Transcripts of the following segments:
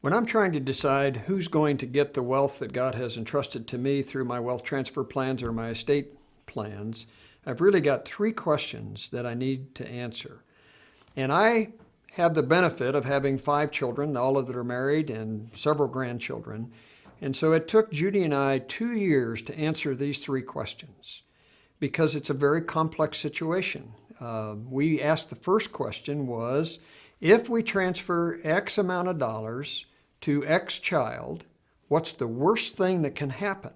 When I'm trying to decide who's going to get the wealth that God has entrusted to me through my wealth transfer plans or my estate plans, I've really got three questions that I need to answer. And I have the benefit of having five children, all of them are married, and several grandchildren. And so it took Judy and I 2 years to answer these three questions because it's a very complex situation. We asked the first question was, if we transfer X amount of dollars to X child, what's the worst thing that can happen?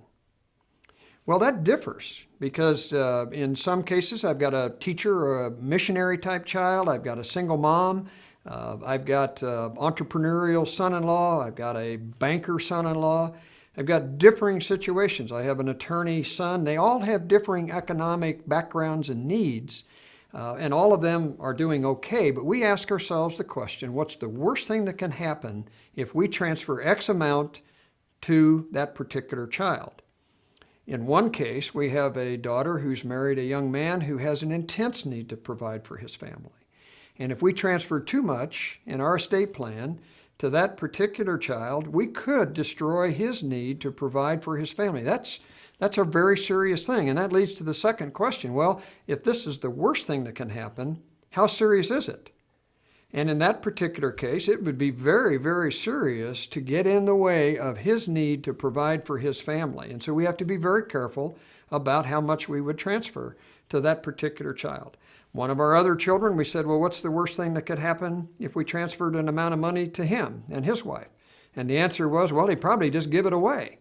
Well, that differs because in some cases I've got a teacher or a missionary type child, I've got a single mom, I've got entrepreneurial son-in-law, I've got a banker son-in-law, I've got differing situations. I have an attorney son. They all have differing economic backgrounds and needs, and all of them are doing okay, but we ask ourselves the question, what's the worst thing that can happen if we transfer X amount to that particular child? In one case, we have a daughter who's married a young man who has an intense need to provide for his family. And if we transfer too much in our estate plan to that particular child, we could destroy his need to provide for his family. That's a very serious thing. And that leads to the second question. Well, if this is the worst thing that can happen, how serious is it? And in that particular case, it would be very, very serious to get in the way of his need to provide for his family. And so we have to be very careful about how much we would transfer to that particular child. One of our other children, we said, well, what's the worst thing that could happen if we transferred an amount of money to him and his wife? And the answer was, well, he'd probably just give it away.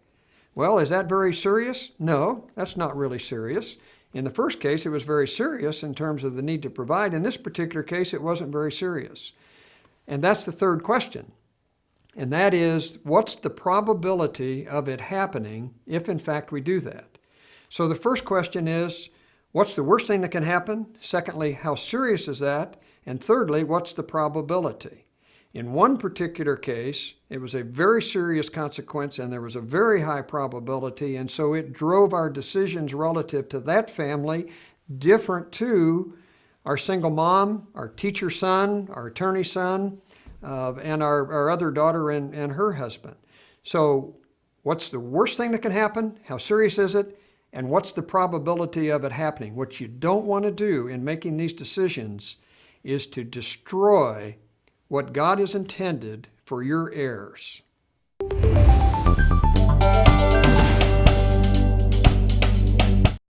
Well, is that very serious? No, that's not really serious. In the first case, it was very serious in terms of the need to provide. In this particular case, it wasn't very serious. And that's the third question. And that is, what's the probability of it happening if, in fact, we do that? So the first question is, what's the worst thing that can happen? Secondly, how serious is that? And thirdly, what's the probability? In one particular case, it was a very serious consequence and there was a very high probability, and so it drove our decisions relative to that family different to our single mom, our teacher son, our attorney son, and our other daughter and her husband. So what's the worst thing that can happen? How serious is it? And what's the probability of it happening? What you don't want to do in making these decisions is to destroy what God has intended for your heirs.